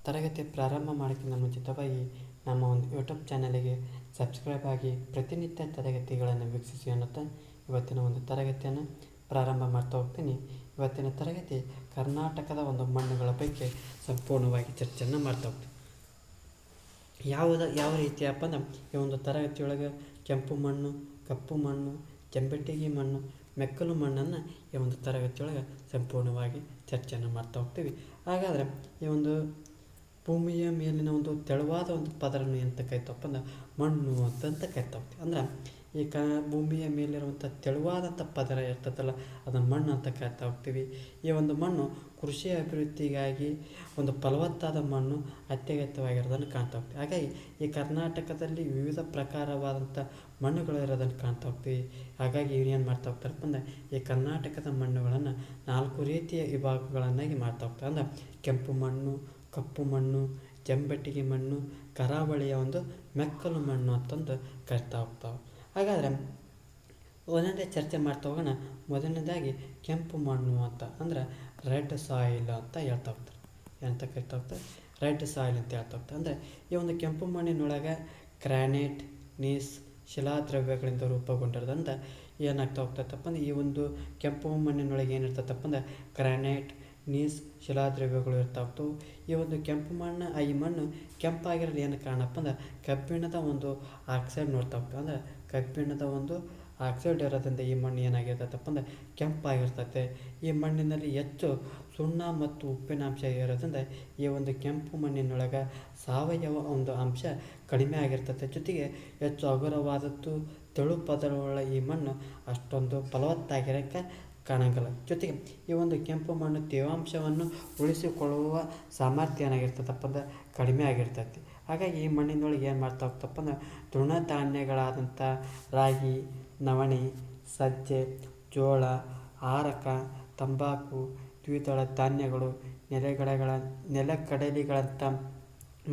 ತರಗತಿ ಪ್ರಾರಂಭ ಮಾಡೋಕ್ಕಿಂತ ಮುಂಚಿತವಾಗಿ ನಮ್ಮ ಒಂದು ಯೂಟ್ಯೂಬ್ ಚಾನಲಿಗೆ ಸಬ್ಸ್ಕ್ರೈಬ್ ಆಗಿ ಪ್ರತಿನಿತ್ಯ ತರಗತಿಗಳನ್ನು ವೀಕ್ಷಿಸಿ ಅನ್ನುತ್ತಾ ಇವತ್ತಿನ ಒಂದು ತರಗತಿಯನ್ನು ಪ್ರಾರಂಭ ಮಾಡ್ತಾ ಹೋಗ್ತೀನಿ. ಇವತ್ತಿನ ತರಗತಿ ಕರ್ನಾಟಕದ ಒಂದು ಮಣ್ಣುಗಳ ಬಗ್ಗೆ ಸಂಪೂರ್ಣವಾಗಿ ಚರ್ಚೆಯನ್ನು ಮಾಡ್ತಾ ಹೋಗ್ತೀನಿ. ಯಾವ ರೀತಿಯಪ್ಪ ಅಂದ್ರೆ ಈ ಒಂದು ತರಗತಿಯೊಳಗೆ ಕೆಂಪು ಮಣ್ಣು, ಕಪ್ಪು ಮಣ್ಣು, ಚೆಂಬೆಟ್ಟಿಗೆ ಮಣ್ಣು, ಮೆಕ್ಕಲು ಮಣ್ಣನ್ನು ಈ ಒಂದು ತರಗತಿಯೊಳಗೆ ಸಂಪೂರ್ಣವಾಗಿ ಚರ್ಚೆಯನ್ನು ಮಾಡ್ತಾ ಹೋಗ್ತೀವಿ. ಹಾಗಾದರೆ ಈ ಒಂದು ಭೂಮಿಯ ಮೇಲಿನ ಒಂದು ತೆಳುವಾದ ಒಂದು ಪದರನ್ನು ಎಂತ ಕರಿತಪ್ಪ ಅಂದ್ರೆ ಮಣ್ಣು ಅಂತ ಕರಿತಾ ಹೋಗ್ತೀವಿ. ಅಂದ್ರೆ ಈ ಭೂಮಿಯ ಮೇಲಿರುವಂಥ ತೆಳುವಾದಂಥ ಪದರ ಇರ್ತದಲ್ಲ ಅದನ್ನು ಮಣ್ಣು ಅಂತ ಕರಿತಾ ಹೋಗ್ತೀವಿ. ಈ ಒಂದು ಮಣ್ಣು ಕೃಷಿ ಅಭಿವೃದ್ಧಿಗಾಗಿ ಒಂದು ಫಲವತ್ತಾದ ಮಣ್ಣು ಅತ್ಯಗತ್ಯವಾಗಿರೋದನ್ನು ಕಾಣ್ತಾ ಹೋಗ್ತೀವಿ. ಹಾಗಾಗಿ ಈ ಕರ್ನಾಟಕದಲ್ಲಿ ವಿವಿಧ ಪ್ರಕಾರವಾದಂಥ ಮಣ್ಣುಗಳು ಇರೋದನ್ನು ಕಾಣ್ತಾ ಹೋಗ್ತೀವಿ. ಹಾಗಾಗಿ ಏನು ಮಾಡ್ತಾ ಹೋಗ್ತಾರಪ್ಪ ಅಂದರೆ ಈ ಕರ್ನಾಟಕದ ಮಣ್ಣುಗಳನ್ನು 4 ರೀತಿಯ ವಿಭಾಗಗಳನ್ನಾಗಿ ಮಾಡ್ತಾ ಹೋಗ್ತಾರೆ. ಅಂದ್ರೆ ಕೆಂಪು ಮಣ್ಣು, ಕಪ್ಪು ಮಣ್ಣು, ಚೆಂಬೆಟ್ಟಿಗೆ ಮಣ್ಣು, ಕರಾವಳಿಯ ಒಂದು ಮೆಕ್ಕಲು ಮಣ್ಣು ಅಂತಂದು ಕರಿತಾ ಹೋಗ್ತಾವೆ. ಹಾಗಾದರೆ ಒಂದೊಂದೇ ಚರ್ಚೆ ಮಾಡ್ತಾ ಹೋಗೋಣ. ಮೊದಲನೇದಾಗಿ ಕೆಂಪು ಮಣ್ಣು ಅಂತ ಅಂದ್ರೆ ರೆಡ್ ಸಾಯಿಲ್ ಅಂತ ಹೇಳ್ತಾ ಹೋಗ್ತಾರೆ. ಏನಂತ ಕರಿತಾ ಹೋಗ್ತಾರೆ? ರೆಡ್ ಸಾಯಿಲ್ ಅಂತ ಹೇಳ್ತಾ ಹೋಗ್ತಾರೆ. ಅಂದರೆ ಈ ಒಂದು ಕೆಂಪು ಮಣ್ಣಿನೊಳಗೆ ಗ್ರಾನೈಟ್, ನೀಸ್, ಶಿಲಾದ್ರವ್ಯಗಳಿಂದ ರೂಪುಗೊಂಡಿರೋದ್ರಿಂದ ಏನಾಗ್ತಾ ಹೋಗ್ತೈತಪ್ಪ ಅಂದ್ರೆ ಈ ಒಂದು ಕೆಂಪು ಮಣ್ಣಿನೊಳಗೆ ಏನಿರ್ತೈತಪ್ಪ ಅಂದ್ರೆ ಗ್ರಾನೈಟ್, ನೀಸ್, ಶಿಲಾದ್ರವ್ಯಗಳು ಇರ್ತಾ ಹೋಗ್ತವೆ. ಈ ಒಂದು ಕೆಂಪು ಮಣ್ಣು ಈ ಮಣ್ಣು ಕೆಂಪಾಗಿರಲು ಏನು ಕಾರಣಪ್ಪ ಅಂದ್ರೆ ಕಬ್ಬಿಣದ ಒಂದು ಆಕ್ಸೈಡ್ ನೋಡ್ತಾ ಹೋಗ್ತವೆ. ಅಂದರೆ ಕಬ್ಬಿಣದ ಒಂದು ಆಕ್ಸೈಡ್ ಇರೋದ್ರಿಂದ ಈ ಮಣ್ಣು ಏನಾಗಿರ್ತೈತಪ್ಪ ಅಂದ್ರೆ ಕೆಂಪಾಗಿರ್ತೈತೆ. ಈ ಮಣ್ಣಿನಲ್ಲಿ ಹೆಚ್ಚು ಸುಣ್ಣ ಮತ್ತು ಉಪ್ಪಿನಾಂಶ ಇರೋದ್ರಿಂದ ಈ ಒಂದು ಕೆಂಪು ಮಣ್ಣಿನೊಳಗೆ ಸಾವಯವ ಒಂದು ಅಂಶ ಕಡಿಮೆ ಆಗಿರ್ತೈತೆ. ಜೊತೆಗೆ ಹೆಚ್ಚು ಹಗುರವಾದದ್ದು ತೆಳು ಪದರವುಳ್ಳ ಈ ಮಣ್ಣು ಅಷ್ಟೊಂದು ಫಲವತ್ತಾಗಿರೋಕ್ಕೆ ಕಾಣಂಗಿಲ್ಲ. ಜೊತೆಗೆ ಈ ಒಂದು ಕೆಂಪು ಮಣ್ಣು ತೇವಾಂಶವನ್ನು ಉಳಿಸಿಕೊಳ್ಳುವ ಸಾಮರ್ಥ್ಯ ಏನಾಗಿರ್ತದಪ್ಪ ಅಂದ್ರೆ ಕಡಿಮೆ ಆಗಿರ್ತೈತಿ. ಹಾಗಾಗಿ ಈ ಮಣ್ಣಿನೊಳಗೆ ಏನು ಮಾಡ್ತಾ ಹೋಗ್ತಪ್ಪ ಅಂದ್ರೆ ತೃಣಧಾನ್ಯಗಳಾದಂಥ ರಾಗಿ, ನವಣೆ, ಸಜ್ಜೆ, ಜೋಳ, ಹಾರಕ, ತಂಬಾಕು, ದ್ವಿದಳ ಧಾನ್ಯಗಳು, ನೆಲಗಡಲೆಗಳಂಥ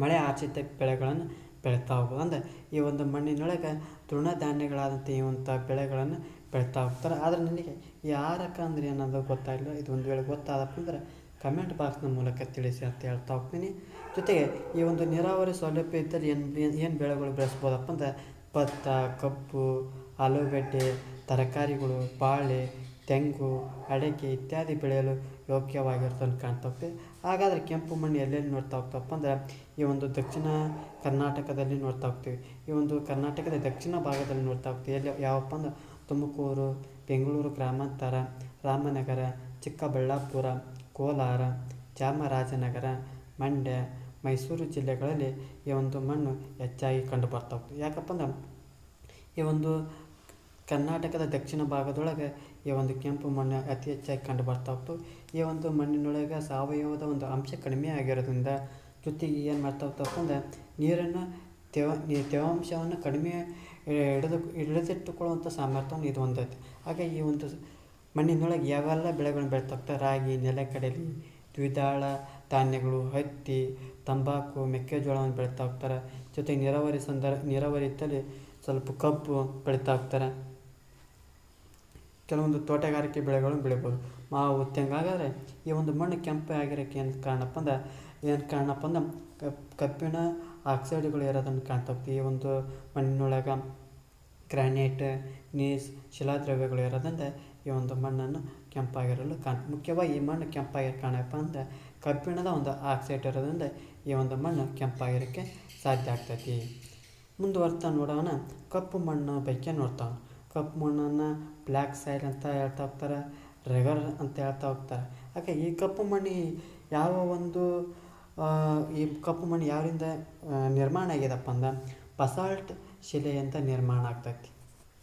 ಮಳೆ ಆಶ್ರಿತ ಬೆಳೆಗಳನ್ನು ಬೆಳೀತಾ ಹೋಗೋದು. ಅಂದರೆ ಈ ಒಂದು ಮಣ್ಣಿನೊಳಗೆ ತೃಣಧಾನ್ಯಗಳಾದಂಥ ಇವಂಥ ಬೆಳೆಗಳನ್ನು ಬೆಳೀತಾ ಹೋಗ್ತಾರೆ. ಆದರೆ ನನಗೆ ಈ ಹಾರಕ ಅಂದರೆ ಏನದು ಗೊತ್ತಾಗಿಲ್ಲ. ಇದು ಒಂದು ವೇಳೆ ಗೊತ್ತಾದಪ್ಪ ಅಂದರೆ ಕಮೆಂಟ್ ಬಾಕ್ಸ್ನ ಮೂಲಕ ತಿಳಿಸಿ ಅಂತ ಹೇಳ್ತಾ ಹೋಗ್ತೀನಿ. ಜೊತೆಗೆ ಈ ಒಂದು ನೀರಾವರಿ ಸೌಲಭ್ಯ ಇದ್ದರೆ ಏನು ಬೆಳೆಗಳು ಬೆಳೆಸ್ಬೋದಪ್ಪ ಅಂದರೆ ಭತ್ತ, ಕಬ್ಬು, ಆಲೂಗಡ್ಡೆ, ತರಕಾರಿಗಳು, ಬಾಳೆ, ತೆಂಗು, ಅಡಿಕೆ ಇತ್ಯಾದಿ ಬೆಳೆಯಲು ಯೋಗ್ಯವಾಗಿರ್ತದೆ ಕಾಣ್ತಾ ಹೋಗ್ತೀವಿ. ಹಾಗಾದರೆ ಕೆಂಪು ಮಣ್ಣು ಎಲ್ಲೆಲ್ಲಿ ನೋಡ್ತಾ ಹೋಗ್ತಪ್ಪ ಅಂದರೆ ಈ ಒಂದು ದಕ್ಷಿಣ ಕರ್ನಾಟಕದಲ್ಲಿ ನೋಡ್ತಾ ಹೋಗ್ತೀವಿ. ಈ ಒಂದು ಕರ್ನಾಟಕದ ದಕ್ಷಿಣ ಭಾಗದಲ್ಲಿ ನೋಡ್ತಾ ಹೋಗ್ತೀವಿ. ಎಲ್ಲಿ ಯಾವಪ್ಪ ಅಂದ್ರೆ ತುಮಕೂರು, ಬೆಂಗಳೂರು ಗ್ರಾಮಾಂತರ, ರಾಮನಗರ, ಚಿಕ್ಕಬಳ್ಳಾಪುರ, ಕೋಲಾರ, ಚಾಮರಾಜನಗರ, ಮಂಡ್ಯ, ಮೈಸೂರು ಜಿಲ್ಲೆಗಳಲ್ಲಿ ಈ ಒಂದು ಮಣ್ಣು ಹೆಚ್ಚಾಗಿ ಕಂಡು ಬರ್ತಾ ಹೋಗ್ತದೆ. ಯಾಕಪ್ಪ ಅಂದ್ರೆ ಈ ಒಂದು ಕರ್ನಾಟಕದ ದಕ್ಷಿಣ ಭಾಗದೊಳಗೆ ಈ ಒಂದು ಕೆಂಪು ಮಣ್ಣು ಅತಿ ಹೆಚ್ಚಾಗಿ ಕಂಡು ಬರ್ತಾ ಹೋಗ್ತವೆ. ಈ ಒಂದು ಮಣ್ಣಿನೊಳಗೆ ಸಾವಯವದ ಒಂದು ಅಂಶ ಕಡಿಮೆ ಆಗಿರೋದ್ರಿಂದ ಜೊತೆಗೆ ಏನು ಮಾಡ್ತಾ ಹೋಗ್ತಪ್ಪ ಅಂದ್ರೆ ನೀರನ್ನು ತೇವಾಂಶವನ್ನು ಕಡಿಮೆ ಹಿಡಿದಿಟ್ಟುಕೊಳ್ಳುವಂಥ ಸಾಮರ್ಥ್ಯವನ್ನು ಇದು ಹೊಂದೈತೆ. ಹಾಗಾಗಿ ಈ ಒಂದು ಮಣ್ಣಿನೊಳಗೆ ಯಾವೆಲ್ಲ ಬೆಳೆಗಳನ್ನು ಬೆಳೀತಾ ಹೋಗ್ತಾರೆ? ರಾಗಿ, ನೆಲಗಡಲೆ, ದ್ವಿದಳ ಧಾನ್ಯಗಳು, ಹತ್ತಿ, ತಂಬಾಕು, ಮೆಕ್ಕೆಜೋಳವನ್ನು ಬೆಳೀತಾ ಹೋಗ್ತಾರೆ. ಜೊತೆಗೆ ನೀರಾವರಿ ಇದ್ದಲ್ಲಿ ಸ್ವಲ್ಪ ಕಬ್ಬು ಬೆಳೀತಾ ಹೋಗ್ತಾರೆ. ಕೆಲವೊಂದು ತೋಟಗಾರಿಕೆ ಬೆಳೆಗಳನ್ನು ಬೆಳಿಬೋದು, ಮಾವು, ತೆಂಗು. ಹಾಗಾದರೆ ಈ ಒಂದು ಮಣ್ಣು ಕೆಂಪು ಆಗಿರೋಕ್ಕೆ ಏನು ಕಾರಣಪ್ಪ ಅಂದ್ರೆ ಕಬ್ಬಿಣ ಆಕ್ಸೈಡ್ಗಳು ಇರೋದನ್ನು ಕಾಣ್ತಾ ಹೋಗ್ತೀವಿ. ಈ ಒಂದು ಮಣ್ಣಿನೊಳಗೆ ಗ್ರಾನೈಟ್, ನೀಸ್, ಶಿಲಾದ್ರವ್ಯಗಳು ಇರೋದ್ರಿಂದ ಈ ಒಂದು ಮಣ್ಣನ್ನು ಕೆಂಪಾಗಿರಲು ಮುಖ್ಯವಾಗಿ ಈ ಮಣ್ಣು ಕೆಂಪಾಗಿರೋ ಕಾರಣಪ್ಪ ಅಂದರೆ ಕಬ್ಬಿಣದ ಒಂದು ಆಕ್ಸೈಡ್ ಇರೋದ್ರಿಂದ ಈ ಒಂದು ಮಣ್ಣು ಕೆಂಪಾಗಿರೋಕ್ಕೆ ಸಾಧ್ಯ ಆಗ್ತೈತಿ. ಮುಂದುವರ್ತಾ ನೋಡೋಣ. ಕಪ್ಪು ಮಣ್ಣು ಬಗ್ಗೆ ನೋಡ್ತಾವೆ. ಕಪ್ಪು ಮಣ್ಣನ್ನು ಬ್ಲ್ಯಾಕ್ ಸಾಯಿಲ್ ಅಂತ ಹೇಳ್ತಾ ಹೋಗ್ತಾರೆ, ರೆಗರ್ ಅಂತ ಹೇಳ್ತಾ ಹೋಗ್ತಾರೆ. ಹಾಗೆ ಈ ಕಪ್ಪು ಮಣ್ಣು ಈ ಕಪ್ಪು ಮಣ್ಣು ಯಾರಿಂದ ನಿರ್ಮಾಣ ಆಗ್ಯದಪ್ಪ ಅಂದ್ರೆ ಬಸಾಲ್ಟ್ ಶಿಲೆಯಿಂದ ನಿರ್ಮಾಣ ಆಗ್ತೈತಿ.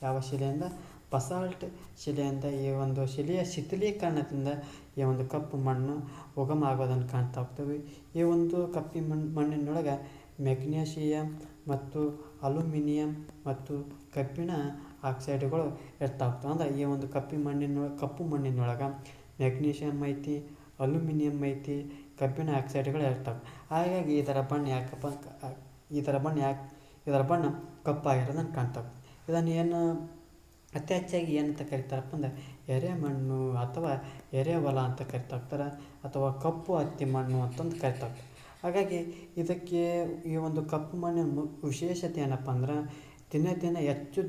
ಯಾವ ಶಿಲೆಯಿಂದ? ಬಸಾಲ್ಟ್ ಶಿಲೆಯಿಂದ. ಈ ಒಂದು ಶಿಲೆಯ ಶಿಥಿಲೀಕರಣದಿಂದ ಈ ಒಂದು ಕಪ್ಪು ಮಣ್ಣು ಉಗಮ ಆಗೋದನ್ನು ಕಾಣ್ತಾ ಹೋಗ್ತೀವಿ. ಈ ಒಂದು ಮಣ್ಣಿನೊಳಗೆ ಮೆಗ್ನೀಷಿಯಂ ಮತ್ತು ಅಲ್ಯೂಮಿನಿಯಂ ಮತ್ತು ಕಬ್ಬಿಣ ಆಕ್ಸೈಡ್ಗಳು ಇರ್ತಾ ಹೋಗ್ತವೆ. ಅಂದರೆ ಈ ಒಂದು ಕಪ್ಪು ಮಣ್ಣಿನೊಳಗೆ ಮೆಗ್ನೀಷಿಯಂ ಐತಿ, ಅಲ್ಯೂಮಿನಿಯಂ ಐತಿ, ಕಬ್ಬಿಣ ಆಕ್ಸೈಡ್ಗಳು ಇರ್ತವೆ. ಹಾಗಾಗಿ ಇದರ ಬಣ್ಣ ಕಪ್ಪಾಗಿರೋದನ್ನು ಕಾಣ್ತಾ ಹೋಗ್ತದೆ. ಇದನ್ನು ಏನು ಅತಿ ಹೆಚ್ಚಾಗಿ ಏನಂತ ಕರಿತಾರಪ್ಪ ಅಂದರೆ ಎರೆಮಣ್ಣು ಅಥವಾ ಎರೆಹೊಲ ಅಂತ ಕರಿತಾ ಹೋಗ್ತಾರೆ, ಅಥವಾ ಕಪ್ಪು ಹತ್ತಿ ಮಣ್ಣು ಅಂತಂದು ಕರಿತಾ ಹೋಗ್ತಾರೆ. ಹಾಗಾಗಿ ಇದಕ್ಕೆ ಈ ಒಂದು ಕಪ್ಪು ಮಣ್ಣಿನ ವಿಶೇಷತೆ ಏನಪ್ಪ ಅಂದ್ರೆ ದಿನ ದಿನ ಹೆಚ್ಚು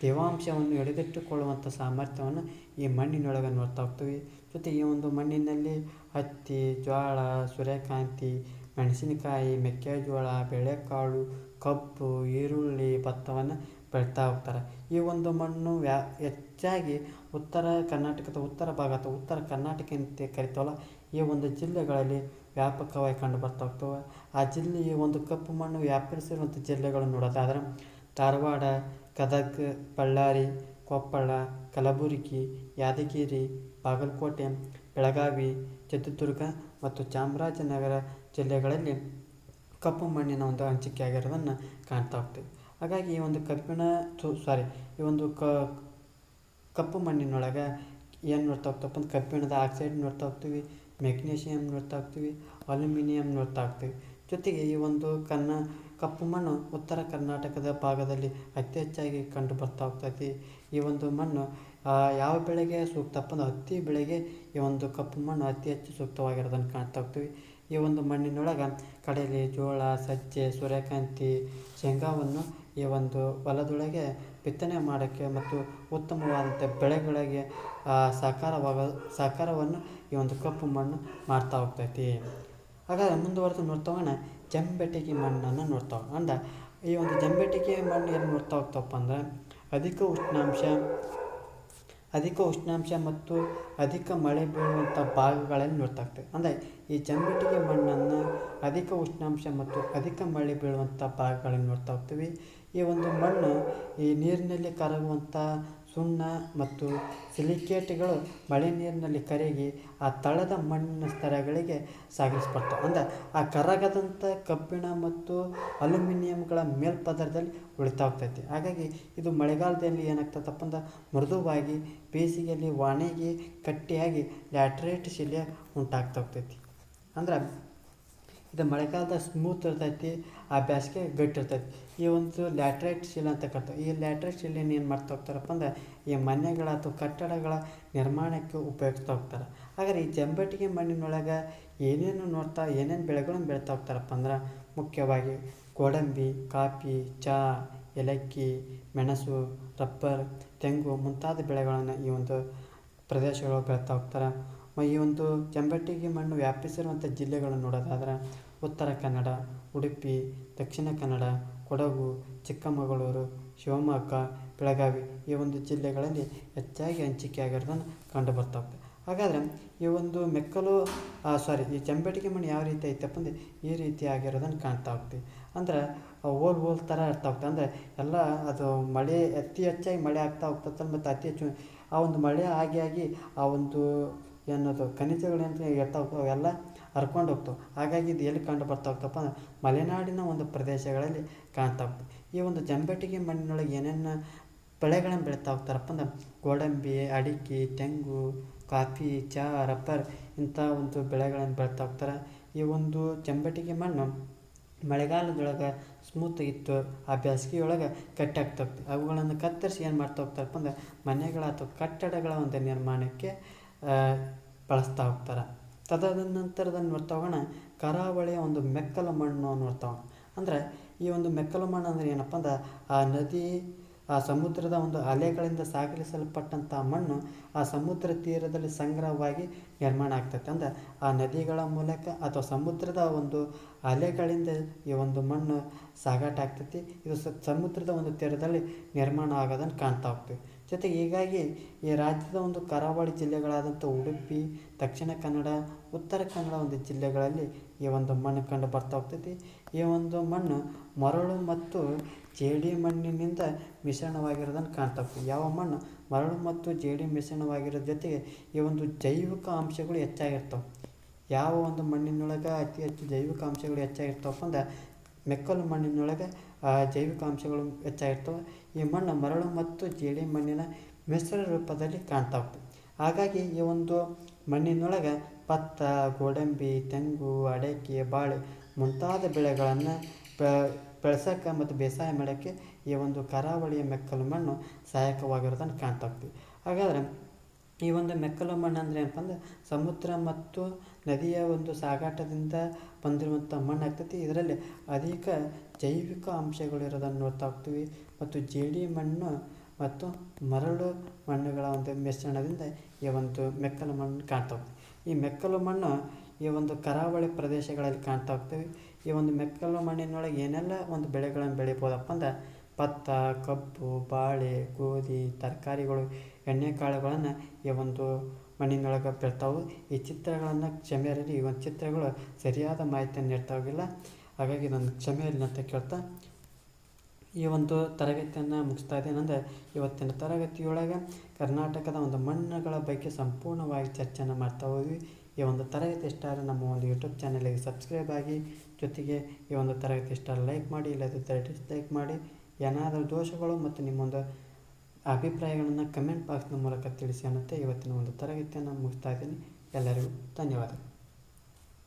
ತೇವಾಂಶವನ್ನು ಹಿಡಿದಿಟ್ಟುಕೊಳ್ಳುವಂಥ ಸಾಮರ್ಥ್ಯವನ್ನು ಈ ಮಣ್ಣಿನೊಳಗೆ ನೋಡ್ತಾ ಹೋಗ್ತೀವಿ. ಜೊತೆಗೆ ಈ ಒಂದು ಮಣ್ಣಿನಲ್ಲಿ ಹತ್ತಿ, ಜೋಳ, ಸೂರ್ಯಕಾಂತಿ, ಮೆಣಸಿನಕಾಯಿ, ಮೆಕ್ಕೆಜೋಳ, ಬೇಳೆಕಾಳು, ಕಬ್ಬು, ಈರುಳ್ಳಿ, ಭತ್ತವನ್ನು ಬೆಳೀತಾ ಹೋಗ್ತಾರೆ. ಈ ಒಂದು ಮಣ್ಣು ಹೆಚ್ಚಾಗಿ ಉತ್ತರ ಕರ್ನಾಟಕದ ಉತ್ತರ ಭಾಗ ಅಥವಾ ಉತ್ತರ ಕರ್ನಾಟಕ ಅಂತ ಕರಿತೀವಲ್ಲ, ಈ ಒಂದು ಜಿಲ್ಲೆಗಳಲ್ಲಿ ವ್ಯಾಪಕವಾಗಿ ಕಂಡು ಬರ್ತಾ ಹೋಗ್ತವೆ. ಆ ಜಿಲ್ಲೆಯ ಒಂದು ಕಪ್ಪು ಮಣ್ಣು ವ್ಯಾಪಿಸಿರುವಂಥ ಜಿಲ್ಲೆಗಳು ನೋಡೋದಾದ್ರೆ ಧಾರವಾಡ, ಗದಗ, ಬಳ್ಳಾರಿ, ಕೊಪ್ಪಳ, ಕಲಬುರಗಿ, ಯಾದಗಿರಿ, ಬಾಗಲಕೋಟೆ, ಬೆಳಗಾವಿ, ಚಿತ್ರದುರ್ಗ ಮತ್ತು ಚಾಮರಾಜನಗರ ಜಿಲ್ಲೆಗಳಲ್ಲಿ ಕಪ್ಪು ಮಣ್ಣಿನ ಒಂದು ಹಂಚಿಕೆ ಆಗಿರೋದನ್ನು ಕಾಣ್ತಾ ಹೋಗ್ತೀವಿ. ಹಾಗಾಗಿ ಈ ಒಂದು ಈ ಒಂದು ಕಪ್ಪು ಮಣ್ಣಿನೊಳಗೆ ಏನು ನೋಡ್ತಾ ಹೋಗ್ತಪ್ಪ ಅಂದ್ರೆ ಕಬ್ಬಿಣದ ಆಕ್ಸೈಡ್ ನೋಡ್ತಾ ಹೋಗ್ತೀವಿ, ಮೆಗ್ನೀಷಿಯಂ ನೋಡ್ತಾ ಹೋಗ್ತೀವಿ, ಅಲ್ಯೂಮಿನಿಯಂ ನೋಡ್ತಾ ಹೋಗ್ತೀವಿ. ಜೊತೆಗೆ ಈ ಒಂದು ಕಪ್ಪು ಮಣ್ಣು ಉತ್ತರ ಕರ್ನಾಟಕದ ಭಾಗದಲ್ಲಿ ಅತಿ ಹೆಚ್ಚಾಗಿ ಕಂಡು ಬರ್ತಾ ಹೋಗ್ತೈತಿ. ಈ ಒಂದು ಮಣ್ಣು ಯಾವ ಬೆಳೆಗೆ ಸೂಕ್ತಪ್ಪ ಅಂದ್ರೆ ಹತ್ತಿ ಬೆಳೆಗೆ ಈ ಒಂದು ಕಪ್ಪು ಮಣ್ಣು ಅತಿ ಹೆಚ್ಚು ಸೂಕ್ತವಾಗಿರೋದನ್ನು ಕಾಣ್ತಾ ಹೋಗ್ತೀವಿ. ಈ ಒಂದು ಮಣ್ಣಿನೊಳಗೆ ಕಡಲೆ, ಜೋಳ, ಸಜ್ಜೆ, ಸೂರ್ಯಕಾಂತಿ, ಶೇಂಗಾವನ್ನು ಈ ಒಂದು ಹೊಲದೊಳಗೆ ಬಿತ್ತನೆ ಮಾಡೋಕ್ಕೆ ಮತ್ತು ಉತ್ತಮವಾದಂಥ ಬೆಳೆಗಳಿಗೆ ಸಹಕಾರವನ್ನು ಈ ಒಂದು ಕಪ್ಪು ಮಣ್ಣು ಮಾಡ್ತಾ ಹೋಗ್ತೈತಿ. ಹಾಗಾದರೆ ಮುಂದುವರೆದು ನೋಡ್ತಾ ಹೋಗೋಣ ಜಂಬೆಟಿಗೆ ಮಣ್ಣನ್ನು ನೋಡ್ತಾ ಹೋಗೋಣ. ಅಂದ್ರೆ ಈ ಒಂದು ಜಂಬೆಟಿಗೆ ಮಣ್ಣು ಏನು ನೋಡ್ತಾ ಹೋಗ್ತಪ್ಪ ಅಂದ್ರೆ ಅಧಿಕ ಉಷ್ಣಾಂಶ ಮತ್ತು ಅಧಿಕ ಮಳೆ ಬೀಳುವಂಥ ಭಾಗಗಳಲ್ಲಿ ನೋಡ್ತಾ ಹೋಗ್ತೇವೆ. ಅಂದರೆ ಈ ಜಂಬೆಟಿಗೆ ಮಣ್ಣನ್ನು ಅಧಿಕ ಉಷ್ಣಾಂಶ ಮತ್ತು ಅಧಿಕ ಮಳೆ ಬೀಳುವಂಥ ಭಾಗಗಳಲ್ಲಿ ನೋಡ್ತಾ ಹೋಗ್ತೀವಿ. ಈ ಒಂದು ಮಣ್ಣು ಈ ನೀರಿನಲ್ಲಿ ಕರಗುವಂಥ ಸುಣ್ಣ ಮತ್ತು ಸಿಲಿಕೇಟ್ಗಳು ಮಳೆ ನೀರಿನಲ್ಲಿ ಕರಗಿ ಆ ತಳದ ಮಣ್ಣಿನ ಸ್ತರಗಳಿಗೆ ಸಾಗಿಸ್ಬರ್ತವೆ. ಅಂದರೆ ಆ ಕರಗದಂಥ ಕಬ್ಬಿಣ ಮತ್ತು ಅಲ್ಯೂಮಿನಿಯಂಗಳ ಮೇಲ್ಪದರದಲ್ಲಿ ಉಳಿತಾ ಹೋಗ್ತೈತಿ. ಹಾಗಾಗಿ ಇದು ಮಳೆಗಾಲದಲ್ಲಿ ಏನಾಗ್ತದಪ್ಪ ಅಂದ್ರೆ ಮೃದುವಾಗಿ, ಬೇಸಿಗೆಯಲ್ಲಿ ಒಣಗಿ ಗಟ್ಟಿಯಾಗಿ ಲ್ಯಾಟ್ರೈಟ್ ಶಿಲೆ ಉಂಟಾಗ್ತಾ ಹೋಗ್ತೈತಿ. ಅಂದ್ರೆ ಇದು ಮಳೆಗಾಲದ ಸ್ಮೂತ್ ಇರ್ತೈತಿ, ಆ ಬೇಸಿಗೆ ಗಟ್ಟಿ ಇರ್ತೈತಿ. ಈ ಒಂದು ಲ್ಯಾಟ್ರೈಟ್ ಶಿಲೆ ಅಂತ ಕರಿತಾರೆ. ಈ ಲ್ಯಾಟ್ರೈಟ್ ಶಿಲೆನ ಏನು ಮಾಡ್ತಾ ಹೋಗ್ತಾರಪ್ಪ ಅಂದ್ರೆ ಈ ಮನೆಗಳ ಅಥವಾ ಕಟ್ಟಡಗಳ ನಿರ್ಮಾಣಕ್ಕೆ ಉಪಯೋಗಿಸ್ತಾ ಹೋಗ್ತಾರೆ. ಹಾಗಾದ್ರೆ ಈ ಜಂಬೆಟಿಗೆ ಮಣ್ಣಿನೊಳಗೆ ಏನೇನು ಬೆಳೆಗಳನ್ನು ಬೆಳೀತಾ ಹೋಗ್ತಾರಪ್ಪ ಅಂದ್ರೆ ಮುಖ್ಯವಾಗಿ ಗೋಡಂಬಿ, ಕಾಫಿ, ಚಹಾ, ಏಲಕ್ಕಿ, ಮೆಣಸು, ರಬ್ಬರ್, ತೆಂಗು ಮುಂತಾದ ಬೆಳೆಗಳನ್ನು ಈ ಒಂದು ಪ್ರದೇಶಗಳು ಬೆಳೀತಾ ಹೋಗ್ತಾರೆ. ಈ ಒಂದು ಜಂಬೆಟಿಗೆ ಮಣ್ಣು ವ್ಯಾಪಿಸಿರುವಂಥ ಜಿಲ್ಲೆಗಳನ್ನು ನೋಡೋದಾದ್ರೆ ಉತ್ತರ ಕನ್ನಡ, ಉಡುಪಿ, ದಕ್ಷಿಣ ಕನ್ನಡ, ಕೊಡಗು, ಚಿಕ್ಕಮಗಳೂರು, ಶಿವಮೊಗ್ಗ, ಬೆಳಗಾವಿ ಈ ಒಂದು ಜಿಲ್ಲೆಗಳಲ್ಲಿ ಹೆಚ್ಚಾಗಿ ಹಂಚಿಕೆ ಆಗಿರೋದನ್ನು ಕಂಡು ಬರ್ತಾ ಹೋಗ್ತದೆ. ಹಾಗಾದರೆ ಈ ಒಂದು ಈ ಜಂಬೆಟಿಗೆ ಮಣ್ಣು ಯಾವ ರೀತಿ ಐತಪ್ಪ ಅಂದರೆ ಈ ರೀತಿ ಆಗಿರೋದನ್ನು ಕಾಣ್ತಾ ಹೋಗ್ತೀವಿ. ಅಂದ್ರೆ ಹೋಲ್ ಥರ ಇರ್ತಾ ಹೋಗ್ತದೆ. ಅಂದರೆ ಎಲ್ಲ ಅದು ಮಳೆ ಹೆಚ್ಚಾಗಿ ಮಳೆ ಆಗ್ತಾ ಹೋಗ್ತದೆ ಮತ್ತು ಅತಿ ಹೆಚ್ಚು ಆ ಒಂದು ಮಳೆ ಆಗಿ ಆ ಒಂದು ಏನದು ಖನಿಜಗಳೇನು ಇರ್ತಾ ಹೋಗ್ತವೆ ಅವೆಲ್ಲ ಹರ್ಕೊಂಡು ಹೋಗ್ತವೆ. ಹಾಗಾಗಿ ಇದು ಎಲ್ಲಿ ಕಂಡು ಬರ್ತಾ ಹೋಗ್ತಪ್ಪ ಅಂದ್ರೆ ಮಲೆನಾಡಿನ ಒಂದು ಪ್ರದೇಶಗಳಲ್ಲಿ ಕಾಣ್ತಾ ಹೋಗ್ತವೆ. ಈ ಒಂದು ಜಂಬೆಟಿಗೆ ಮಣ್ಣಿನೊಳಗೆ ಏನೇನು ಬೆಳೆಗಳನ್ನು ಬೆಳೀತಾ ಹೋಗ್ತಾರಪ್ಪ ಅಂದ್ರೆ ಗೋಡಂಬಿ, ಅಡಿಕೆ, ತೆಂಗು, ಕಾಫಿ, ಚಹಾ, ರಬ್ಬರ್ ಇಂಥ ಒಂದು ಬೆಳೆಗಳನ್ನು ಬೆಳೀತಾ ಹೋಗ್ತಾರೆ. ಈ ಒಂದು ಜಂಬೆಟಿಗೆ ಮಣ್ಣು ಮಳೆಗಾಲದೊಳಗೆ ಸ್ಮೂತ್ ಇತ್ತು, ಆ ಬೇಸಿಗೆಯೊಳಗೆ ಗಟ್ಟಿ ಆಗ್ತಾ ಹೋಗ್ತದೆ. ಅವುಗಳನ್ನು ಕತ್ತರಿಸಿ ಏನು ಮಾಡ್ತಾ ಹೋಗ್ತಾರಪ್ಪ ಅಂದ್ರೆ ಮನೆಗಳ ಅಥವಾ ಕಟ್ಟಡಗಳ ಒಂದು ನಿರ್ಮಾಣಕ್ಕೆ ಬಳಸ್ತಾ ಹೋಗ್ತಾರೆ. ತದನಂತರದಲ್ಲಿ ನೋಡ್ತಾ ಹೋಗೋಣ ಕರಾವಳಿಯ ಒಂದು ಮೆಕ್ಕಲು ಮಣ್ಣು ನೋಡ್ತಾ ಹೋಗೋಣ. ಅಂದರೆ ಈ ಒಂದು ಮೆಕ್ಕಲು ಮಣ್ಣು ಅಂದರೆ ಏನಪ್ಪ ಅಂದ್ರೆ ಆ ನದಿ, ಆ ಸಮುದ್ರದ ಒಂದು ಅಲೆಗಳಿಂದ ಸಾಗಿಸಲ್ಪಟ್ಟಂಥ ಮಣ್ಣು ಆ ಸಮುದ್ರ ತೀರದಲ್ಲಿ ಸಂಗ್ರಹವಾಗಿ ನಿರ್ಮಾಣ ಆಗ್ತೈತೆ. ಅಂದರೆ ಆ ನದಿಗಳ ಮೂಲಕ ಅಥವಾ ಸಮುದ್ರದ ಒಂದು ಅಲೆಗಳಿಂದ ಈ ಒಂದು ಮಣ್ಣು ಸಾಗಾಟ ಆಗ್ತೈತಿ. ಇದು ಸಮುದ್ರದ ಒಂದು ತೀರದಲ್ಲಿ ನಿರ್ಮಾಣ ಆಗೋದನ್ನು ಕಾಣ್ತಾ ಹೋಗ್ತೀವಿ. ಜೊತೆಗೆ ಹೀಗಾಗಿ ಈ ರಾಜ್ಯದ ಒಂದು ಕರಾವಳಿ ಜಿಲ್ಲೆಗಳಾದಂಥ ಉಡುಪಿ, ದಕ್ಷಿಣ ಕನ್ನಡ, ಉತ್ತರ ಕನ್ನಡ ಒಂದು ಜಿಲ್ಲೆಗಳಲ್ಲಿ ಈ ಒಂದು ಮಣ್ಣು ಕಂಡು ಬರ್ತಾ ಹೋಗ್ತೈತಿ. ಈ ಒಂದು ಮಣ್ಣು ಮರಳು ಮತ್ತು ಜೇಡಿ ಮಣ್ಣಿನಿಂದ ಮಿಶ್ರಣವಾಗಿರೋದನ್ನು ಕಾಣ್ತಾ ಹೋಗ್ತೀವಿ. ಯಾವ ಮಣ್ಣು ಮರಳು ಮತ್ತು ಜೇಡಿ ಮಿಶ್ರಣವಾಗಿರೋದ್ರ ಜೊತೆಗೆ ಈ ಒಂದು ಜೈವಿಕ ಅಂಶಗಳು ಹೆಚ್ಚಾಗಿರ್ತವೆ. ಯಾವ ಒಂದು ಮಣ್ಣಿನೊಳಗೆ ಅತಿ ಹೆಚ್ಚು ಜೈವಿಕ ಅಂಶಗಳು ಹೆಚ್ಚಾಗಿರ್ತವಪ್ಪ ಅಂದ್ರೆ ಮೆಕ್ಕಲು ಮಣ್ಣಿನೊಳಗೆ ಜೈವಿಕ ಅಂಶಗಳು ಹೆಚ್ಚಾಗಿರ್ತವೆ. ಈ ಮಣ್ಣು ಮರಳು ಮತ್ತು ಜೇಡಿ ಮಣ್ಣಿನ ಮಿಶ್ರ ರೂಪದಲ್ಲಿ ಕಾಣ್ತಾ ಹೋಗ್ತದೆ. ಹಾಗಾಗಿ ಈ ಒಂದು ಮಣ್ಣಿನೊಳಗೆ ಭತ್ತ, ಗೋಡಂಬಿ, ತೆಂಗು, ಅಡಿಕೆ, ಬಾಳೆ ಮುಂತಾದ ಬೆಳೆಗಳನ್ನು ಬೆಳೆಸೋಕ್ಕೆ ಮತ್ತು ಬೇಸಾಯ ಮಾಡೋಕ್ಕೆ ಈ ಒಂದು ಕರಾವಳಿಯ ಮೆಕ್ಕಲು ಮಣ್ಣು ಸಹಾಯಕವಾಗಿರೋದನ್ನು ಕಾಣ್ತಾ ಹೋಗ್ತೀವಿ. ಹಾಗಾದರೆ ಈ ಒಂದು ಮೆಕ್ಕಲು ಮಣ್ಣು ಅಂದರೆ ಏನಪ್ಪ ಅಂದರೆ ಸಮುದ್ರ ಮತ್ತು ನದಿಯ ಒಂದು ಸಾಗಾಟದಿಂದ ಹೊಂದಿರುವಂಥ ಮಣ್ಣು ಆಗ್ತೈತಿ. ಇದರಲ್ಲಿ ಅಧಿಕ ಜೈವಿಕ ಅಂಶಗಳು ಇರೋದನ್ನು ನೋಡ್ತಾ ಹೋಗ್ತೀವಿ. ಮತ್ತು ಜೇಡಿ ಮಣ್ಣು ಮತ್ತು ಮರಳು ಮಣ್ಣುಗಳ ಒಂದು ಮಿಶ್ರಣದಿಂದ ಈ ಒಂದು ಮೆಕ್ಕಲು ಮಣ್ಣು ಕಾಣ್ತಾ ಹೋಗ್ತೀವಿ. ಈ ಮೆಕ್ಕಲು ಮಣ್ಣು ಈ ಒಂದು ಕರಾವಳಿ ಪ್ರದೇಶಗಳಲ್ಲಿ ಕಾಣ್ತಾ ಹೋಗ್ತೀವಿ. ಈ ಒಂದು ಮೆಕ್ಕಲು ಮಣ್ಣಿನೊಳಗೆ ಏನೆಲ್ಲ ಒಂದು ಬೆಳೆಗಳನ್ನು ಬೆಳಿಬೋದಪ್ಪ ಅಂದ್ರೆ ಭತ್ತ, ಕಬ್ಬು, ಬಾಳೆ, ಗೋಧಿ, ತರಕಾರಿಗಳು, ಎಣ್ಣೆಕಾಳುಗಳನ್ನು ಈ ಒಂದು ಮಣ್ಣಿನೊಳಗೆ ಬೆಳ್ತಾವೆ. ಈ ಚಿತ್ರಗಳನ್ನು ಕ್ಷಮೆಯಿರಲಿ, ಈ ಒಂದು ಚಿತ್ರಗಳು ಸರಿಯಾದ ಮಾಹಿತಿಯನ್ನು ನೀಡ್ತಾ ಹೋಗಿಲ್ಲ, ಹಾಗಾಗಿ ನಾನು ಕ್ಷಮೆಯಿರಲಿ ಅಂತ ಕೇಳ್ತಾ ಈ ಒಂದು ತರಗತಿಯನ್ನು ಮುಗಿಸ್ತಾ ಇದ್ದೇನೆ. ಅಂದರೆ ಇವತ್ತಿನ ತರಗತಿಯೊಳಗೆ ಕರ್ನಾಟಕದ ಒಂದು ಮಣ್ಣುಗಳ ಬಗ್ಗೆ ಸಂಪೂರ್ಣವಾಗಿ ಚರ್ಚೆಯನ್ನು ಮಾಡ್ತಾ ಹೋದ್ವಿ. ಈ ಒಂದು ತರಗತಿ ಇಷ್ಟ ಆದರೆ ನಮ್ಮ ಒಂದು ಯೂಟ್ಯೂಬ್ ಚಾನಲಿಗೆ ಸಬ್ಸ್ಕ್ರೈಬ್ ಆಗಿ, ಜೊತೆಗೆ ಈ ಒಂದು ತರಗತಿ ಇಷ್ಟ ಲೈಕ್ ಮಾಡಿ, ಇಲ್ಲದಿದ್ದರೆ ಡಿಸ್ಲೈಕ್ ಮಾಡಿ. ಏನಾದರೂ ದೋಷಗಳು ಮತ್ತು ನಿಮ್ಮೊಂದು ಅಭಿಪ್ರಾಯಗಳನ್ನು ಕಮೆಂಟ್ ಬಾಕ್ಸ್ನ ಮೂಲಕ ತಿಳಿಸಿ ಅನ್ನುತ್ತೆ ಇವತ್ತಿನ ಒಂದು ತರಗತಿಯನ್ನು ಮುಗಿಸ್ತಾ ಇದ್ದೀನಿ. ಎಲ್ಲರಿಗೂ ಧನ್ಯವಾದಗಳು.